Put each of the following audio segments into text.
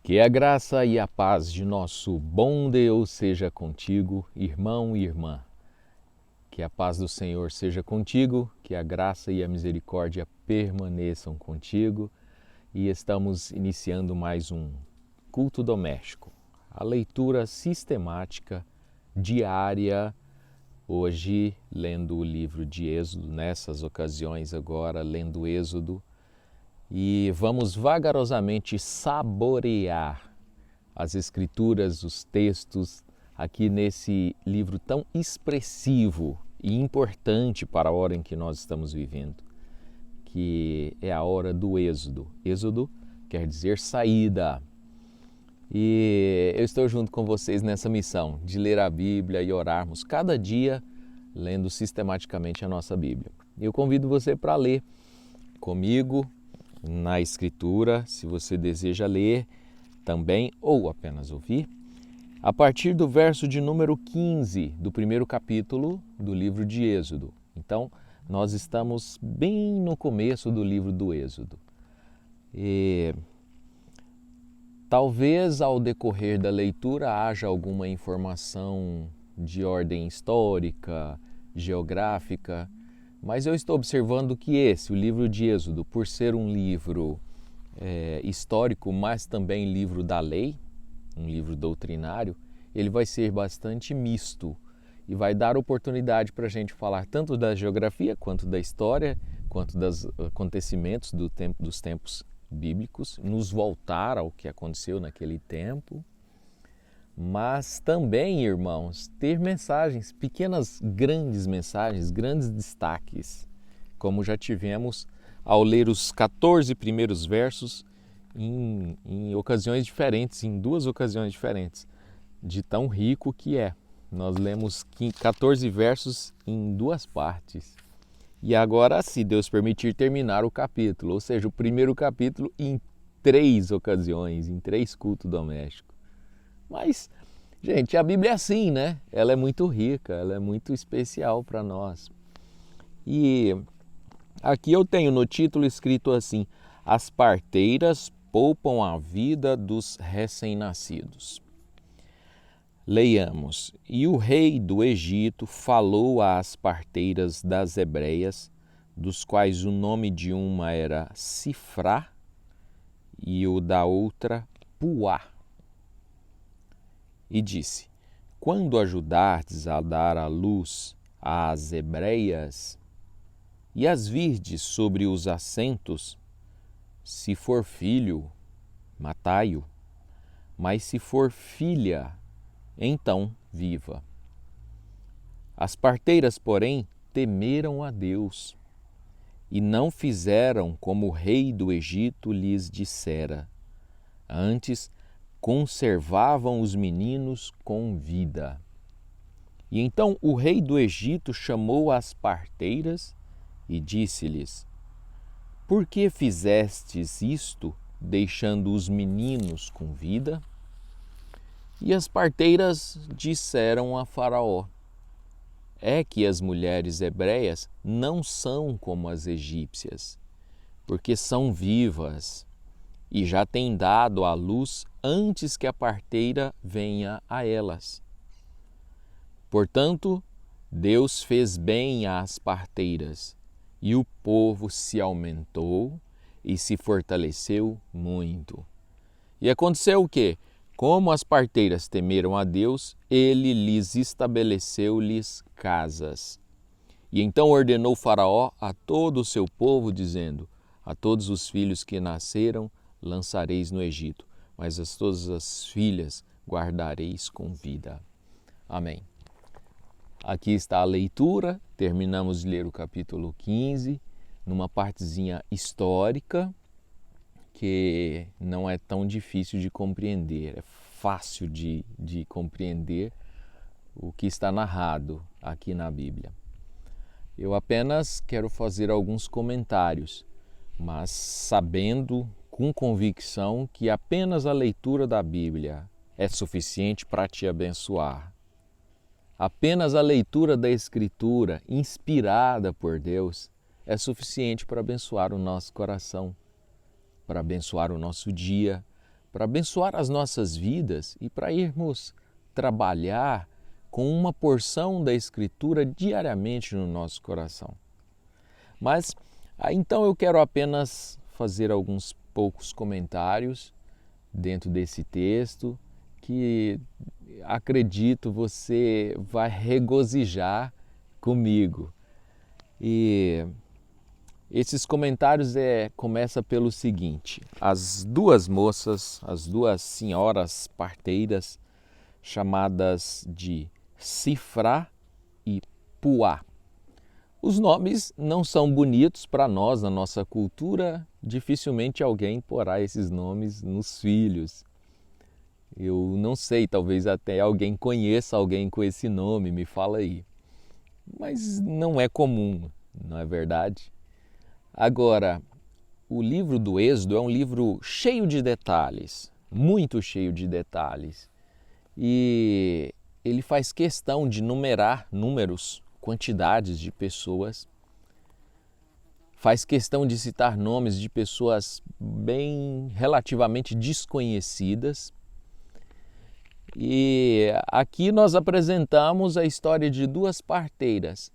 Que a graça e a paz de nosso bom Deus seja contigo, irmão e irmã. Que a paz do Senhor seja contigo, que a graça e a misericórdia permaneçam contigo. E estamos iniciando mais um culto doméstico, a leitura sistemática diária, hoje lendo o livro de Êxodo, nessas ocasiões agora lendo Êxodo, e vamos vagarosamente saborear as escrituras, os textos, aqui nesse livro tão expressivo e importante para a hora em que nós estamos vivendo, que é a hora do Êxodo. Êxodo quer dizer saída. E eu estou junto com vocês nessa missão de ler a Bíblia e orarmos cada dia lendo sistematicamente a nossa Bíblia. Eu convido você para ler comigo na Escritura, se você deseja ler também ou apenas ouvir, a partir do verso de número 15 do primeiro capítulo do livro de Êxodo. Então, nós estamos bem no começo do livro do Êxodo. E talvez ao decorrer da leitura haja alguma informação de ordem histórica, geográfica, mas eu estou observando que o livro de Êxodo, por ser um livro histórico, mas também livro da lei, um livro doutrinário, ele vai ser bastante misto e vai dar oportunidade para a gente falar tanto da geografia, quanto da história, quanto dos acontecimentos dos tempos bíblicos, nos voltar ao que aconteceu naquele tempo, mas também, irmãos, ter mensagens, pequenas, grandes mensagens, grandes destaques, como já tivemos ao ler os 14 primeiros versos em ocasiões diferentes, em duas ocasiões diferentes, de tão rico que é. Nós lemos 14 versos em duas partes. E agora, se Deus permitir, terminar o capítulo, ou seja, o primeiro capítulo em 3 ocasiões, em 3 cultos domésticos. Mas, gente, a Bíblia é assim, né? Ela é muito rica, ela é muito especial para nós. E aqui eu tenho no título escrito assim: as parteiras poupam a vida dos recém-nascidos. Leiamos: E o rei do Egito falou às parteiras das hebreias, dos quais o nome de uma era Sifrá e o da outra Puá. E disse: quando ajudardes a dar à luz às hebreias e as virdes sobre os assentos, se for filho, matai-o, mas se for filha, então viva. As parteiras, porém, temeram a Deus e não fizeram como o rei do Egito lhes dissera. Antes, conservavam os meninos com vida. E então o rei do Egito chamou as parteiras e disse-lhes: por que fizestes isto, deixando os meninos com vida? E as parteiras disseram a Faraó: é que as mulheres hebreias não são como as egípcias, porque são vivas e já têm dado à luz antes que a parteira venha a elas. Portanto, Deus fez bem às parteiras, e o povo se aumentou e se fortaleceu muito. E aconteceu o quê? Como as parteiras temeram a Deus, ele lhes estabeleceu-lhes casas. E então ordenou Faraó a todo o seu povo, dizendo: a todos os filhos que nasceram lançareis no Egito, mas todas as filhas guardareis com vida. Amém. Aqui está a leitura, terminamos de ler o capítulo 15, numa partezinha histórica, que não é tão difícil de compreender, é fácil de compreender o que está narrado aqui na Bíblia. Eu apenas quero fazer alguns comentários, mas sabendo com convicção que apenas a leitura da Bíblia é suficiente para te abençoar. Apenas a leitura da Escritura, inspirada por Deus, é suficiente para abençoar o nosso coração, para abençoar o nosso dia, para abençoar as nossas vidas e para irmos trabalhar com uma porção da Escritura diariamente no nosso coração. Mas então eu quero apenas fazer alguns poucos comentários dentro desse texto que acredito você vai regozijar comigo. E esses comentários começa pelo seguinte: as duas moças, as duas senhoras parteiras, chamadas de Sifrá e Puá. Os nomes não são bonitos para nós, na nossa cultura, dificilmente alguém porá esses nomes nos filhos. Eu não sei, talvez até alguém conheça alguém com esse nome, me fala aí. Mas não é comum, não é verdade? Agora, o livro do Êxodo é um livro cheio de detalhes, muito cheio de detalhes. E ele faz questão de numerar números, quantidades de pessoas, faz questão de citar nomes de pessoas bem relativamente desconhecidas. E aqui nós apresentamos a história de duas parteiras,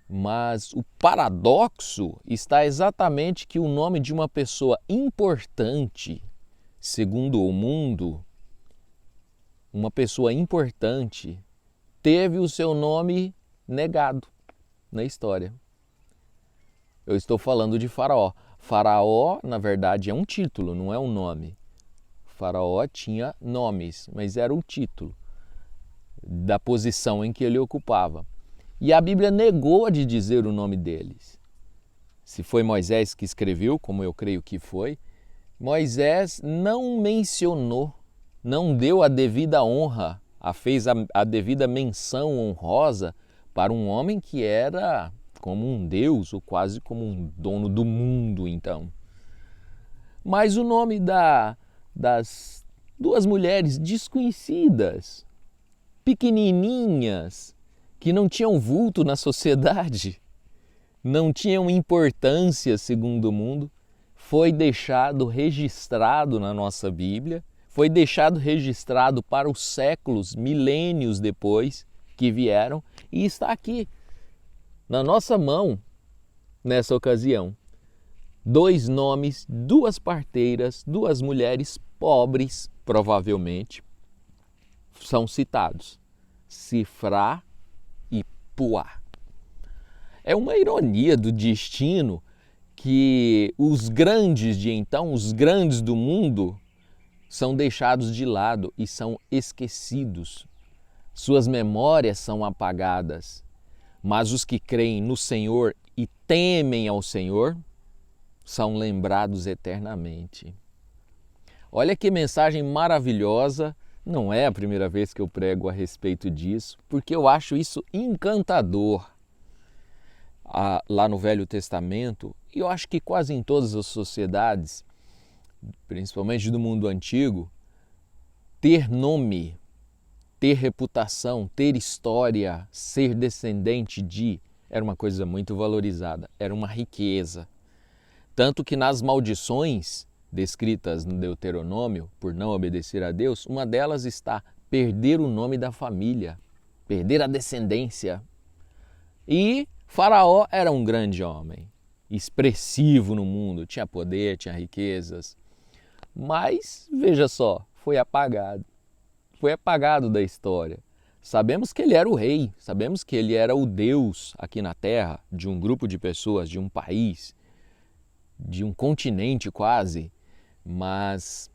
mas o paradoxo está exatamente que o nome de uma pessoa importante, segundo o mundo, uma pessoa importante, teve o seu nome negado na história. Eu estou falando de Faraó. Faraó, na verdade, é um título, não é um nome. Faraó tinha nomes, mas era o título da posição em que ele ocupava. E a Bíblia negou de dizer o nome deles. Se foi Moisés que escreveu, como eu creio que foi, Moisés não mencionou, não deu a devida honra, fez a devida menção honrosa para um homem que era como um deus, ou quase como um dono do mundo, então. Mas o nome das duas mulheres desconhecidas, pequenininhas, que não tinham vulto na sociedade, não tinham importância segundo o mundo, foi deixado registrado na nossa Bíblia, foi deixado registrado para os séculos, milênios depois que vieram, e está aqui, na nossa mão, nessa ocasião. Dois nomes, duas parteiras, duas mulheres pobres, provavelmente, são citados: Sifrá e Puá. É uma ironia do destino que os grandes de então, os grandes do mundo, são deixados de lado e são esquecidos. Suas memórias são apagadas. Mas os que creem no Senhor e temem ao Senhor são lembrados eternamente. Olha que mensagem maravilhosa. Não é a primeira vez que eu prego a respeito disso, porque eu acho isso encantador. Lá no Velho Testamento, e eu acho que quase em todas as sociedades, principalmente do mundo antigo, ter nome, ter reputação, ter história, ser descendente de, era uma coisa muito valorizada, era uma riqueza. Tanto que nas maldições descritas no Deuteronômio, por não obedecer a Deus, uma delas está perder o nome da família, perder a descendência. E Faraó era um grande homem, expressivo no mundo, tinha poder, tinha riquezas, mas, veja só, foi apagado da história. Sabemos que ele era o rei, sabemos que ele era o Deus aqui na Terra, de um grupo de pessoas, de um país, de um continente quase, mas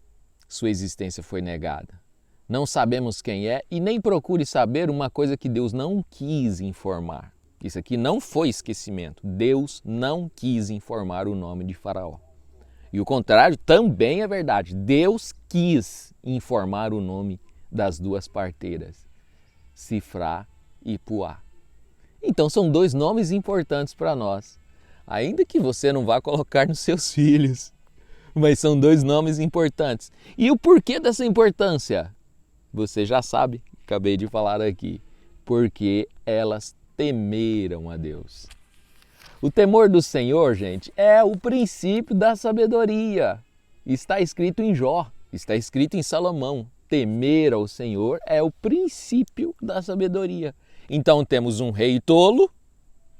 sua existência foi negada. Não sabemos quem é e nem procure saber uma coisa que Deus não quis informar. Isso aqui não foi esquecimento. Deus não quis informar o nome de Faraó. E o contrário também é verdade. Deus quis informar o nome das duas parteiras, Sifrá e Puá. Então são dois nomes importantes para nós. Ainda que você não vá colocar nos seus filhos, mas são dois nomes importantes. E o porquê dessa importância? Você já sabe, acabei de falar aqui. Porque elas temeram a Deus. O temor do Senhor, gente, é o princípio da sabedoria. Está escrito em Jó. Está escrito em Salomão: temer ao Senhor é o princípio da sabedoria. Então temos um rei tolo,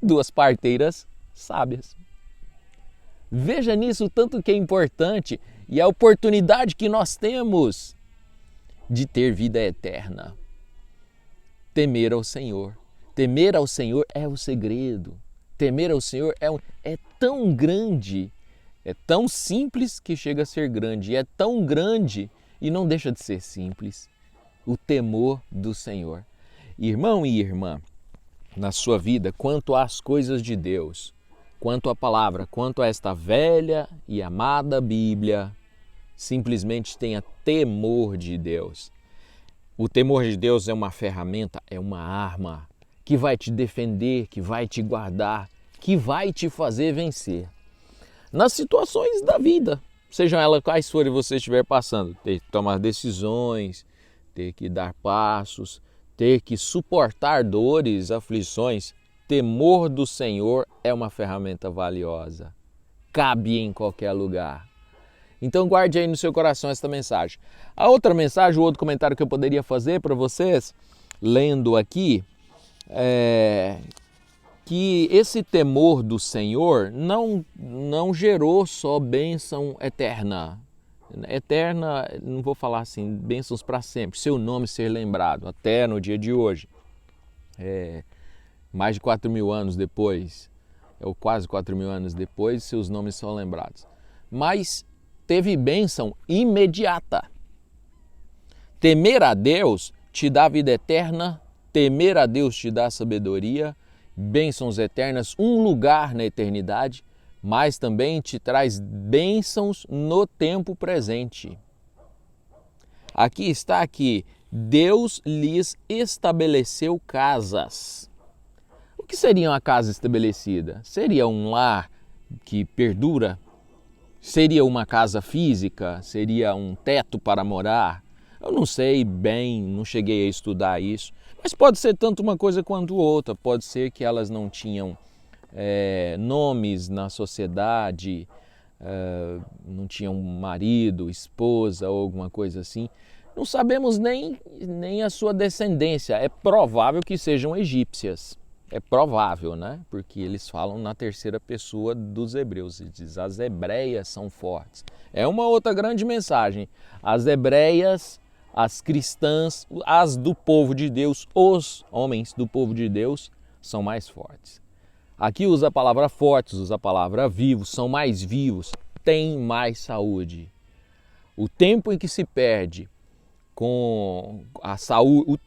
duas parteiras sábias. Veja nisso o tanto que é importante e a oportunidade que nós temos de ter vida eterna. Temer ao Senhor. Temer ao Senhor é o segredo. Temer ao Senhor é tão grande, é tão simples que chega a ser grande, e é tão grande e não deixa de ser simples. O temor do Senhor. Irmão e irmã, na sua vida, quanto às coisas de Deus, quanto à palavra, quanto a esta velha e amada Bíblia, simplesmente tenha temor de Deus. O temor de Deus é uma ferramenta, é uma arma que vai te defender, que vai te guardar, que vai te fazer vencer. Nas situações da vida, sejam elas quais forem você estiver passando, ter que tomar decisões, ter que dar passos, ter que suportar dores, aflições, temor do Senhor é uma ferramenta valiosa. Cabe em qualquer lugar. Então guarde aí no seu coração esta mensagem. A outra mensagem, o outro comentário que eu poderia fazer para vocês, lendo aqui, é que esse temor do Senhor não gerou só bênção eterna. Eterna, não vou falar assim, bênçãos para sempre, seu nome ser lembrado, até no dia de hoje. Mais de 4.000 anos depois, ou quase 4.000 anos depois, seus nomes são lembrados. Mas teve bênção imediata. Temer a Deus te dá vida eterna, temer a Deus te dá sabedoria, bênçãos eternas, um lugar na eternidade, mas também te traz bênçãos no tempo presente. Aqui está que Deus lhes estabeleceu casas. O que seria uma casa estabelecida? Seria um lar que perdura? Seria uma casa física? Seria um teto para morar? Eu não sei bem, não cheguei a estudar isso, mas pode ser tanto uma coisa quanto outra. Pode ser que elas não tinham nomes na sociedade, não tinham marido, esposa ou alguma coisa assim. Não sabemos nem a sua descendência. É provável que sejam egípcias. É provável, né? Porque eles falam na terceira pessoa dos hebreus. Eles dizem, as hebreias são fortes. É uma outra grande mensagem. As hebreias, as cristãs, as do povo de Deus, os homens do povo de Deus são mais fortes. Aqui usa a palavra fortes, usa a palavra vivos, são mais vivos, têm mais saúde. O tempo em que se perde com a saúde,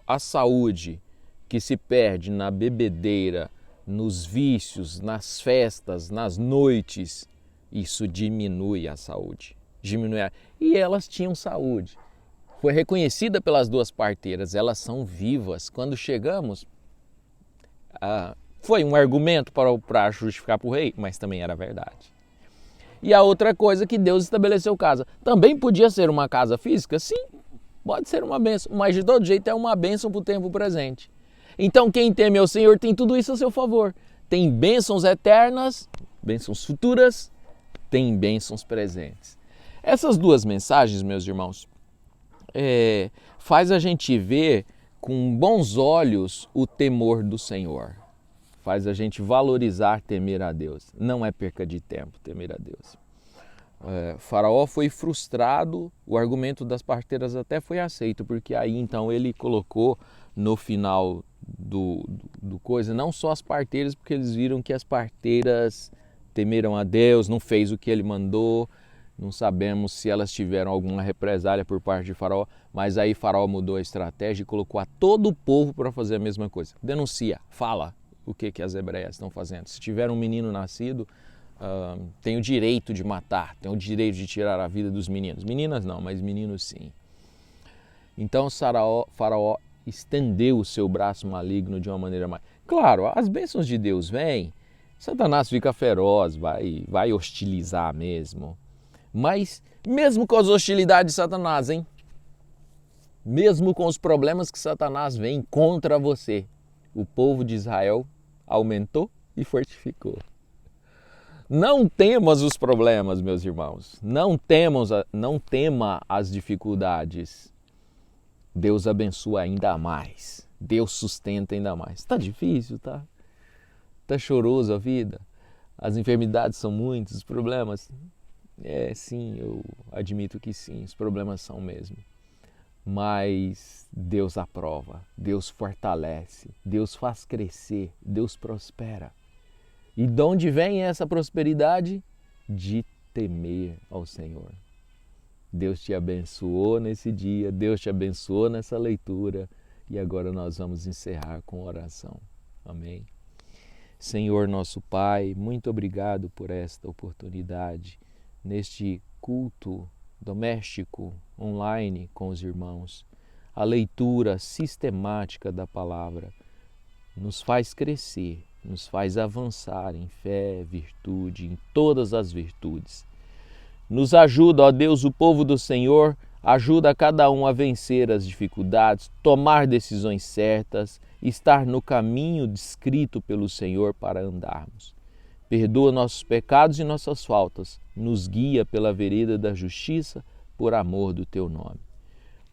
a saúde que se perde na bebedeira, nos vícios, nas festas, nas noites, isso diminui a saúde. E elas tinham saúde. Foi reconhecida pelas duas parteiras, elas são vivas. Quando chegamos, foi um argumento para justificar para o rei, mas também era verdade. E a outra coisa que Deus estabeleceu casa. Também podia ser uma casa física? Sim, pode ser uma bênção, mas de todo jeito é uma bênção para o tempo presente. Então quem teme ao Senhor tem tudo isso a seu favor. Tem bênçãos eternas, bênçãos futuras, tem bênçãos presentes. Essas duas mensagens, meus irmãos, faz a gente ver com bons olhos o temor do Senhor. Faz a gente valorizar temer a Deus. Não é perca de tempo temer a Deus. Faraó foi frustrado, o argumento das parteiras até foi aceito, porque aí então ele colocou no final do coisa, não só as parteiras, porque eles viram que as parteiras temeram a Deus, não fez o que ele mandou, não sabemos se elas tiveram alguma represália por parte de Faraó, mas aí Faraó mudou a estratégia e colocou a todo o povo para fazer a mesma coisa. Denuncia, fala o que as hebreias estão fazendo. Se tiver um menino nascido, tem o direito de matar, tem o direito de tirar a vida dos meninos. Meninas não, mas meninos sim. Então Faraó estendeu o seu braço maligno de uma maneira mais... Claro, as bênçãos de Deus vêm, Satanás fica feroz, vai hostilizar mesmo. Mas mesmo com as hostilidades de Satanás, mesmo com os problemas que Satanás vem contra você, o povo de Israel aumentou e fortificou. Não temas os problemas, meus irmãos. Não tema as dificuldades. Deus abençoa ainda mais. Deus sustenta ainda mais. Tá difícil, tá? Tá choroso a vida. As enfermidades são muitas, os problemas. Sim, eu admito que sim, os problemas são mesmo. Mas Deus aprova, Deus fortalece, Deus faz crescer, Deus prospera. E de onde vem essa prosperidade? De temer ao Senhor. Deus te abençoou nesse dia, Deus te abençoou nessa leitura e agora nós vamos encerrar com oração. Amém. Senhor nosso Pai, muito obrigado por esta oportunidade neste culto doméstico, online com os irmãos. A leitura sistemática da palavra nos faz crescer, nos faz avançar em fé, virtude, em todas as virtudes. Nos ajuda, ó Deus, o povo do Senhor, ajuda cada um a vencer as dificuldades, tomar decisões certas, estar no caminho descrito pelo Senhor para andarmos. Perdoa nossos pecados e nossas faltas, nos guia pela vereda da justiça, por amor do Teu nome.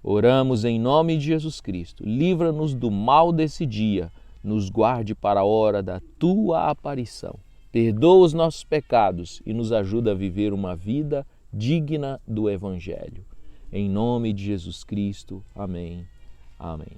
Oramos em nome de Jesus Cristo, livra-nos do mal desse dia, nos guarde para a hora da Tua aparição. Perdoa os nossos pecados e nos ajuda a viver uma vida digna do Evangelho. Em nome de Jesus Cristo. Amém. Amém.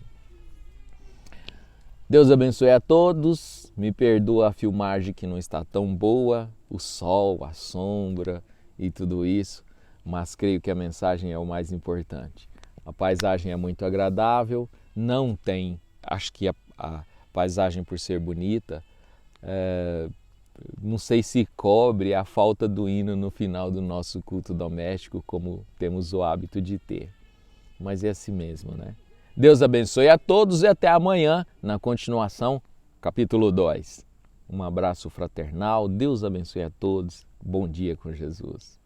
Deus abençoe a todos. Me perdoa a filmagem que não está tão boa, o sol, a sombra e tudo isso, mas creio que a mensagem é o mais importante. A paisagem é muito agradável, não tem, acho que a paisagem por ser bonita, não sei se cobre a falta do hino no final do nosso culto doméstico, como temos o hábito de ter. Mas é assim mesmo, né? Deus abençoe a todos e até amanhã, na continuação, capítulo 2. Um abraço fraternal, Deus abençoe a todos, bom dia com Jesus.